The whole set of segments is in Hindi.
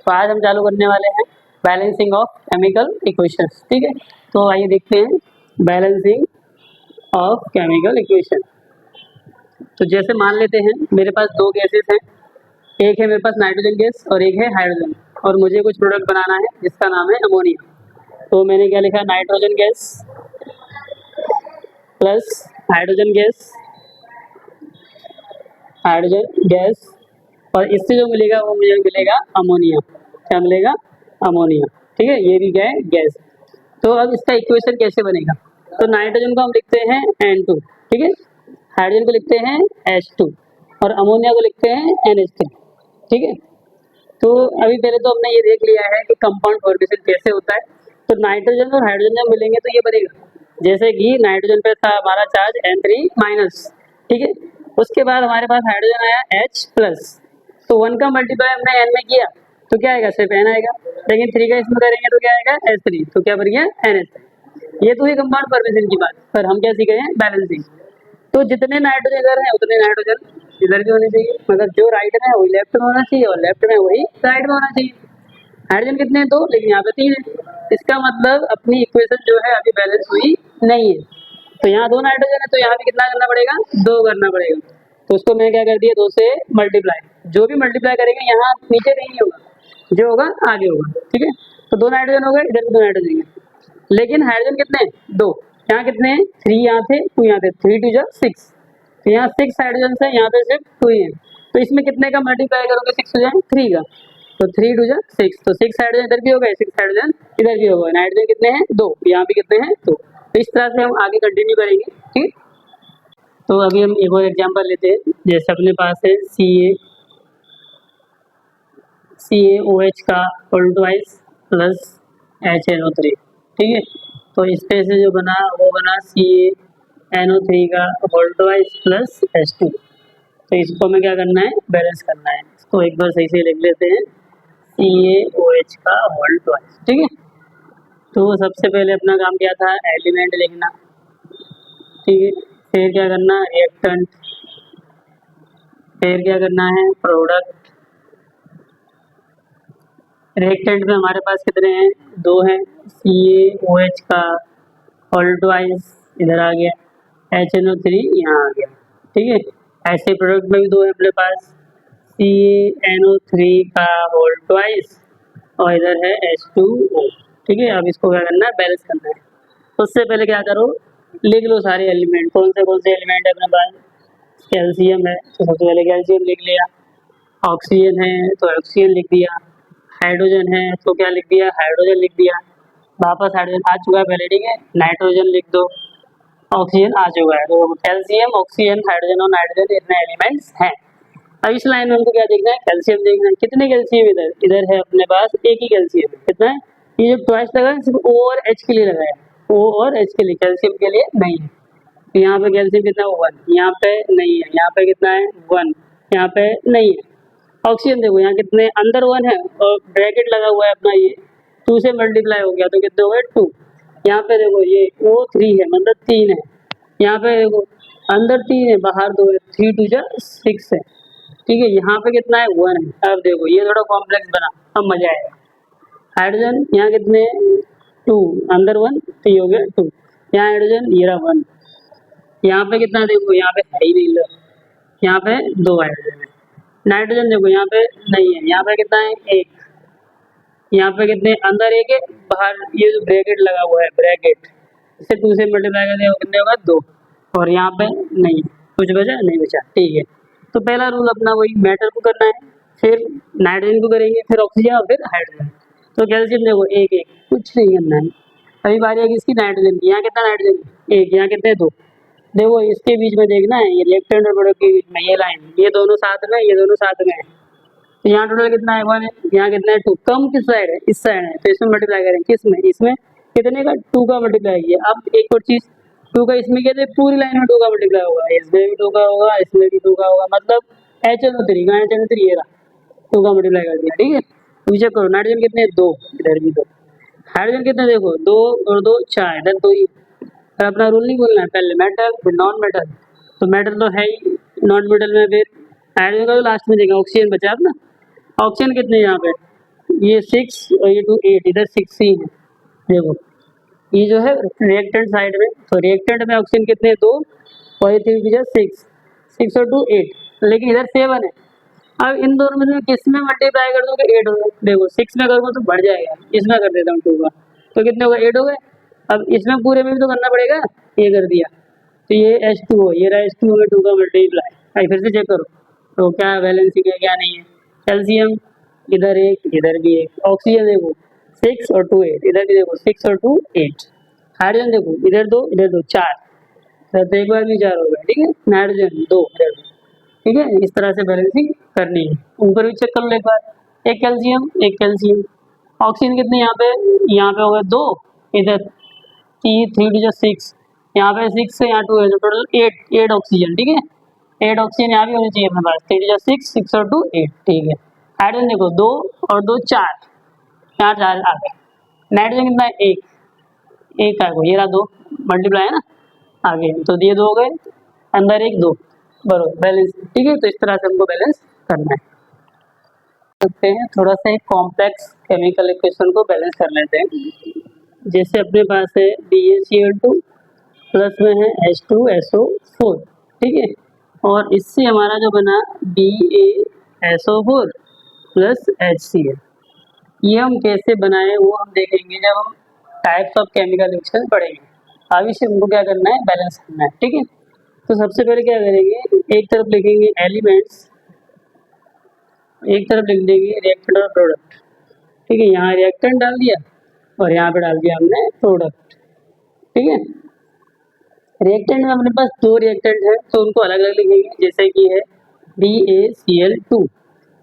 तो आज हम चालू करने वाले हैं बैलेंसिंग ऑफ केमिकल इक्वेशंस। ठीक है, तो आइए देखते हैं बैलेंसिंग ऑफ केमिकल इक्वेशन। तो जैसे मान लेते हैं मेरे पास दो गैसेस हैं, एक है मेरे पास नाइट्रोजन गैस और एक है हाइड्रोजन, और मुझे कुछ प्रोडक्ट बनाना है जिसका नाम है अमोनिया। तो मैंने क्या लिखा, nitrogen gas plus hydrogen gas और इससे जो मिलेगा वो मुझे मिलेगा अमोनिया। क्या मिलेगा? अमोनिया। ठीक है, ये भी क्या है? गैस। तो अब इसका इक्वेशन कैसे बनेगा? तो नाइट्रोजन को हम लिखते हैं N2, ठीक है, हाइड्रोजन को लिखते हैं H2 और अमोनिया को लिखते हैं NH3। ठीक है, तो अभी पहले तो हमने ये देख लिया है कि कंपाउंड फॉर्मेशन कैसे होता है। तो नाइट्रोजन और हाइड्रोजन जब मिलेंगे तो ये बनेगा, जैसे कि नाइट्रोजन पे था हमारा चार्ज N3-, ठीक है, उसके बाद हमारे पास हाइड्रोजन आया H+, तो 1 का मल्टीप्लाई हमने N में किया तो क्या आएगा? सिर्फ N आएगा, लेकिन 3 का इसमें करेंगे तो क्या आएगा? H3, तो क्या बन गया? NH3। ये तो है कंपाउंड फॉर्मेशन की बात, पर हम क्या सीखे हैं? बैलेंसिंग। तो जितने नाइट्रोजन इधर हैं उतने नाइट्रोजन इधर भी होने चाहिए, मतलब जो राइट में है वही लेफ्ट में होना चाहिए और लेफ्ट में वही राइट में होना चाहिए। हाइड्रोजन कितने हैं? 2, लेकिन यहाँ पे 3 है। इसका मतलब अपनी इक्वेशन जो है अभी बैलेंस हुई नहीं है। तो यहाँ 2 नाइट्रोजन है तो यहाँ भी कितना करना पड़ेगा? 2 करना पड़ेगा। तो उसको मैंने क्या कर दिया, 2 से मल्टीप्लाई। जो भी मल्टीप्लाई करेंगे यहाँ नीचे नहीं होगा, जो होगा आगे होगा। ठीक है, तो 2 नाइट्रोजन हो गए, इधर भी 2 नाइट्रोजन है, लेकिन हाइड्रोजन कितने हैं? 2। यहाँ कितने हैं? 3 यहाँ थे, 2 यहाँ थे, 3 2 6। तो यहाँ 6 हाइड्रोजन है, यहाँ पे सिर्फ 2 ही है। तो इसमें कितने का मल्टीप्लाई करोगे 6 हो जाए? 3 का। तो 3 2 6, तो 6 हाइड्रोजन इधर भी हो गए, 6 हाइड्रोजन इधर भी हो गए। नाइट्रोजन कितने हैं? 2, यहाँ भी कितने हैं? 2। तो इस तरह से हम आगे कंटिन्यू करेंगे। ठीक, तो अभी हम एक और एग्जांपल लेते हैं। जैसे अपने पास है CaOH का ऑल्टवाइस प्लस HNO3। ठीक है, तो इस पे से जो बना वो बना CaNO3 का ऑल्टवाइस प्लस H2। तो इसको हमें क्या करना है? बैलेंस करना है। इसको एक बार सही से लिख लेते हैं, CaOH का ऑल्टवाइस। ठीक है, तो सबसे पहले अपना काम क्या था? एलिमेंट लिखना। ठीक है, फिर क्या करना? रिएक्टेंट, फिर क्या करना है? प्रोडक्ट। रिएक्टेंट में हमारे पास कितने हैं? 2 हैं, CaOH का ऑल्टवाइस इधर आ गया, HNO3 यहाँ आ गया। ठीक है, ऐसे प्रोडक्ट में भी 2 है अपने पास, CaNO3 का ऑल्टवाइस और इधर है H2O। ठीक है, अब इसको क्या करना है? बैलेंस करना है। उससे पहले क्या करो, लिख लो सारे एलिमेंट। कौन से एलिमेंट है अपने पास? कैल्शियम है तो सबसे पहले कैल्शियम लिख लिया, ऑक्सीजन है तो ऑक्सीजन लिख दिया, हाइड्रोजन है तो क्या लिख दिया? हाइड्रोजन लिख दिया। वापस हाइड्रोजन आ चुका है पहले, ठीक है, नाइट्रोजन लिख दो, ऑक्सीजन आ चुका है। तो कैल्शियम, ऑक्सीजन, हाइड्रोजन और नाइट्रोजन इतने एलिमेंट्स हैं। अब इस लाइन में हमको क्या देखना है? कैल्शियम देखना है। कितने कैल्शियम इधर है अपने पास? एक ही कैल्शियम है। कितना है? ये जो ट्वाइस लगा है सिर्फ O और H के लिए लगा है, O और H के लिए, कैल्शियम के लिए नहीं है। तो यहाँ पे कैल्शियम कितना है? 1, यहाँ पे नहीं है, यहाँ पे कितना है? 1, यहाँ पे नहीं है। ऑक्सीजन देखो यहाँ कितने अंदर 1 है और ब्रैकेट लगा हुआ है अपना, ये 2 से मल्टीप्लाई हो गया तो कितने हो गए? 2। यहाँ पे देखो ये O3 है, मतलब 3 है, यहाँ पे देखो अंदर 3 है बाहर 2 है, 3 2 6 है। ठीक है, यहाँ पे कितना है? 1 है। अब देखो ये थोड़ा कॉम्प्लेक्स बना, अब मजा आएगा। हाइड्रोजन यहाँ कितने? 2, अंदर 1 तो ये हो गया 2, यहाँ हाइड्रोजन ये रहा 1, यहाँ पे कितना? देखो यहाँ पे है ही नहीं लो, यहाँ पे 2 हाइड्रोजन है। नाइट्रोजन देखो यहाँ पे नहीं है, यहाँ पे कितना है? 1, यहाँ पे कितने? अंदर 1 है, बाहर ये जो ब्रैकेट लगा हुआ है, ब्रैकेट इसे 2 से मल्टीप्लाई कर दिया कितने होगा? 2, और यहाँ पे नहीं, कुछ बचा? नहीं बचा। ठीक है, तो पहला रूल अपना वही, मैटर को करना है, फिर नाइट्रोजन को करेंगे, फिर ऑक्सीजन और फिर हाइड्रोजन। तो कैल्शियम देखो 1 1, कुछ नहीं करना है। अभी बारी है किसकी? नाइट्रोजन की। यहाँ कितना नाइट्रोजन? 1, यहाँ कितने? 2। देखो इसके बीच में देखना है, ये रिएक्टेंट और प्रोडक्ट के बीच में ये लाइन, ये दोनों साथ में, ये दोनों साथ में है। तो यहाँ टोटल कितना है? 1 है, यहाँ कितना है? 2। कम किस साइड है? इस साइड है, तो इसमें मल्टीप्लाई करें। किसमें? इसमें कितने का? 2 का मल्टीप्लाई किया। अब एक और चीज, 2 का इसमें किया तो पूरी लाइन में 2 का मल्टीप्लाई होगा, इसमें भी 2 का होगा, इसमें भी 2 का होगा, मतलब HNO3 का HNO3 ये रहा, 2 का मल्टीप्लाई कर दिया। ठीक है, तो चेक करो नाइट्रोजन कितने? 2, इधर भी 2। हाइड्रोजन कितने? देखो 2 और 2 4, इधर 2 ही। अपना रूल नहीं बोलना है, पहले मेटल फिर नॉन मेटल। तो मेटल तो है ही, नॉन मेटल में फिर हाइड्रोजन का तो लास्ट में देगा। ऑक्सीजन बचा अपना, ऑक्सीजन कितने यहाँ पे? ये 6 और ये 2 8, इधर 6 ही है। देखो ये जो है रिएक्टेंट साइड में, तो रिएक्टेंट में ऑक्सीजन कितने 2 और ये 3 6, 6 और 2 8, लेकिन इधर 7 है। अब इन दोनों में से किस में मल्टीप्लाई कर दोगे 8 होगा। देखो 6 में करूँगा तो बढ़ जाएगा, इसमें कर देता हूँ 2 का, तो कितने होगा 8 हो गए। अब इसमें पूरे में भी तो करना पड़ेगा, ये कर दिया तो ये H2O, ये रहा H2O में 2 का मल्टीप्लाई। फिर से चेक करो तो क्या वैलेंसी है क्या नहीं है। कैल्शियम इधर 1 इधर भी 1, ऑक्सीजन देखो 6 और 2 8, इधर भी देखो 6 और 2 8। हाइड्रोजन देखो इधर 2 इधर 2 4, तो एक बार भी 4 हो गया, ठीक है। नाइट्रोजन 2 इधर 2, ठीक है। इस तरह से बैलेंसिंग करनी है। ऊपर भी चेक कर लो एक बार, एक कैल्शियम, ऑक्सीजन कितने यहाँ पे हो गए 2, इधर 3 6, यहाँ पे 6 से यहाँ 2 है, तो टोटल 8 ऑक्सीजन, ठीक है। 8 ऑक्सीजन यहाँ भी होनी चाहिए अपने पास, 3 6, 6 और 2 8, ठीक है। हाइड्रोजन देखो 2 और 2 4, यहाँ 4 आ गए। नाइट्रोजन कितना है 1 है, ये रहा 2 मल्टीप्लाई है ना आगे, तो ये 2 हो गए, अंदर 1 2 बराबर बैलेंस, ठीक है। तो इस तरह से हमको बैलेंस करना है। सकते हैं थोड़ा सा एक कॉम्प्लेक्स केमिकल इक्वेशन को बैलेंस कर लेते हैं। जैसे अपने पास है BaCl2 प्लस में है H2SO4, ठीक है। और इससे हमारा जो बना BaSO4 प्लस HCl, ये हम कैसे बनाए वो हम देखेंगे जब हम टाइप्स ऑफ केमिकल रिएक्शन पढ़ेंगे। अभी से हमको क्या करना है, बैलेंस करना है, ठीक है। तो सबसे पहले क्या करेंगे, एक तरफ लिखेंगे एलिमेंट्स, एक तरफ लिख देंगे रिएक्टेंट और प्रोडक्ट, ठीक है। यहाँ रिएक्टेंट डाल दिया और यहाँ पे डाल दिया हमने प्रोडक्ट, ठीक है। रिएक्टेंट में अपने पास 2 रिएक्टेंट है तो उनको अलग अलग लिखेंगे, जैसे कि है BaCl2,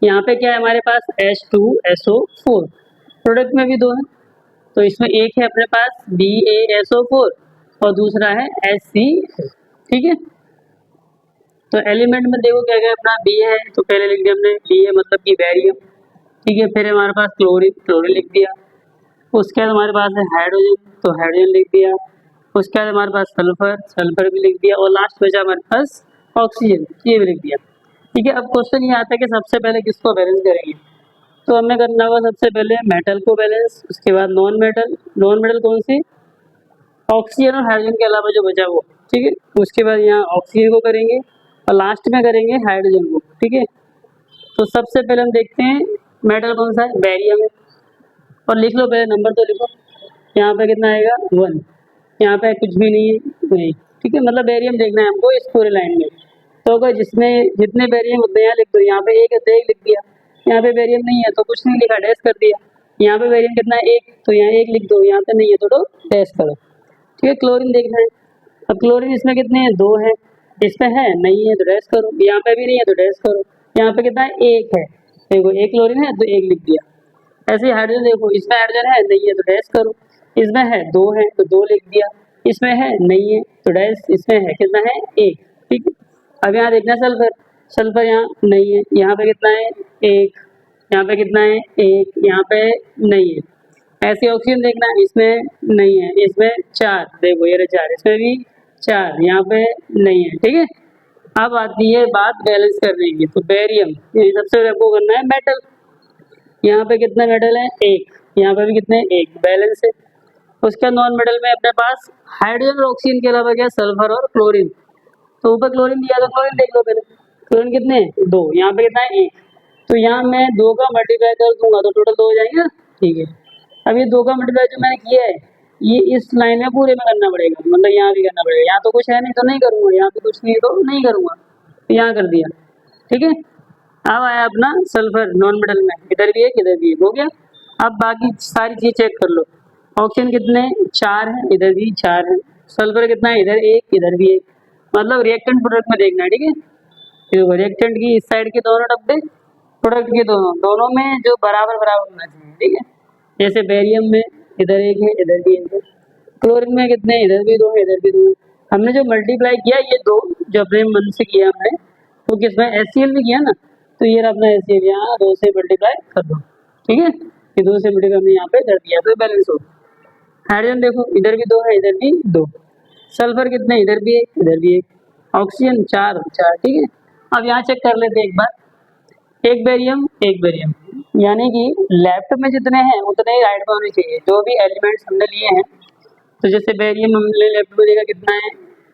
यहाँ पे क्या है हमारे पास H2SO4, प्रोडक्ट में भी 2 है, तो इसमें एक है अपने पास BaSO4 और दूसरा है HCl, ठीक है। तो एलिमेंट में देखो क्या क्या अपना बी है, तो पहले लिख दिया हमने बी है मतलब कि बैरियम, ठीक है। फिर हमारे पास क्लोरीन लिख दिया, उसके बाद हमारे पास है हाइड्रोजन, तो हाइड्रोजन लिख दिया। उसके बाद हमारे पास सल्फर भी लिख दिया, और लास्ट बचा हमारे पास ऑक्सीजन, ये भी लिख दिया, ठीक है। अब क्वेश्चन ये आता है कि सबसे पहले किसको बैलेंस करेंगे, तो हमें करना होगा सबसे पहले मेटल को बैलेंस, उसके बाद नॉन मेटल कौन सी, ऑक्सीजन और हाइड्रोजन के अलावा जो बचा वो, ठीक है। उसके बाद यहाँ ऑक्सीजन को करेंगे और लास्ट में करेंगे हाइड्रोजन को, ठीक है। तो सबसे पहले हम देखते हैं मेटल कौन सा है, बैरियम है, और लिख लो पहले नंबर तो लिखो, यहाँ पे कितना आएगा 1, यहाँ पे कुछ भी नहीं है नहीं, ठीक है। मतलब बैरियम देखना है हमको इस पूरे लाइन में, तो अगर जिसमें जितने बैरियम उतने यहाँ लिख दो, यहाँ पे 1 है तो 1 लिख दिया, यहाँ पे बैरियम नहीं है तो कुछ नहीं लिखा, डैश कर दिया। यहाँ पे बैरियम कितना है 1, तो यहाँ 1 लिख दो, यहाँ पे नहीं है तो डैश करो, ठीक है। क्लोरीन देखना है, अब क्लोरीन इसमें कितने हैं 2 है, इसमें है नहीं है तो डैश करो, यहाँ पे भी नहीं है तो डैश करो, यहाँ पे कितना है 1 है, देखो 1 क्लोरीन है तो 1 लिख दिया। ऐसे ही हाइड्रोजन देखो, इसमें हाइड्रोजन है नहीं है तो डैश करो, इसमें है 2 है तो 2 लिख दिया, इसमें है नहीं है तो डैश, इसमें है कितना है 1, ठीक है। अब यहाँ देखना सल्फर यहाँ नहीं है, यहाँ पे कितना है 1, यहाँ पे कितना है 1, यहाँ पे नहीं है। ऐसे ऑक्सीजन देखना, इसमें नहीं है, इसमें 4, देखो ये 4, इसमें भी 4, यहाँ पे नहीं है, ठीक है। अब आती है बात बैलेंस करने की, तो बैरियम ये सबसे पहले आपको करना है मेटल, यहाँ पे कितना मेटल है 1, यहाँ पे भी कितने 1, बैलेंस है। उसका नॉन मेटल में अपने पास हाइड्रोजन और ऑक्सीजन के अलावा क्या सल्फर और क्लोरीन, तो ऊपर क्लोरीन दिया तो क्लोरीन देख लो पहले, क्लोरीन कितने 2, यहाँ पे कितना है 1, तो यहाँ मैं 2 का मल्टीप्लाई कर दूंगा तो टोटल 2 हो जाएंगे ना, ठीक है। अब ये 2 का मल्टीप्लाई जो मैंने किया है ये इस लाइन में पूरे में करना पड़ेगा, मतलब यहाँ भी करना पड़ेगा, यहाँ तो कुछ है नहीं तो नहीं करूँगा, यहाँ पे कुछ नहीं तो नहीं करूँगा, तो यहाँ कर दिया, ठीक है। अब आया अपना सल्फर नॉन मेटल में, इधर भी एक इधर भी एक, हो गया। अब बाकी सारी चीज चेक कर लो, ऑक्सीजन कितने 4 है, इधर भी 4 है, सल्फर कितना है इधर 1 इधर भी 1, मतलब रिएक्टेंट प्रोडक्ट में देखना है, ठीक है। तो रिएक्टेंट की इस साइड के दोनों डब्बे, प्रोडक्ट के दोनों में जो बराबर बराबर होना चाहिए, ठीक है। जैसे बैरियम में इधर 1 है इधर भी 1 है, क्लोरीन में कितने इधर भी 2 है इधर भी 2 है। हमने जो मल्टीप्लाई किया ये 2 जो अपने मन से किया हमने, तो किसमें HCl भी किया ना, तो ये अपना HCl यहाँ 2 से मल्टीप्लाई कर दो, ठीक है। ये 2 से मल्टीप्लाई हमने यहाँ पे कर दिया तो बैलेंस हो। हाइड्रोजन देखो इधर भी 2 है इधर भी 2, सल्फर कितने इधर भी 1 इधर भी 1, ऑक्सीजन 4 4, ठीक है। अब यहाँ चेक कर लेते हैं एक बार, एक बैरियम यानी कि लेफ्ट में जितने हैं उतने ही राइट में होने चाहिए, जो भी एलिमेंट्स हमने लिए हैं। तो जैसे बेरियम हमने लेफ्ट में देखा कितना है,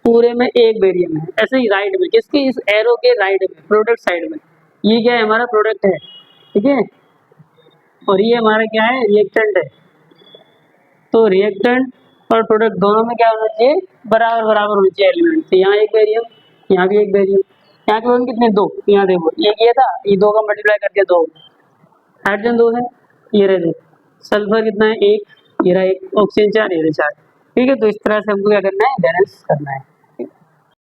पूरे में एक बेरियम है। ऐसे ही राइट में, किसके, इस एरो के राइट में, प्रोडक्ट साइड में, ये क्या है, हमारा प्रोडक्ट है, ठीक है, और ये हमारा क्या है, रिएक्टेंट है। तो रिएक्टेंट और प्रोडक्ट दोनों में क्या होना चाहिए, बराबर बराबर होना चाहिए एलिमेंट। तो यहाँ एक बेरियम, यहाँ भी एक बेरियम, यहाँ के वन कितने, दो, यहाँ देखो एक ये था, ये दो का मल्टीप्लाई करके दो, हाइड्रोजन दो है, ये रहे दो, सल्फर कितना है, एक, ये रहा एक, ऑक्सीजन चार, ये रहे चार, ठीक है। तो इस तरह से हमको क्या करना है, बैलेंस करना है।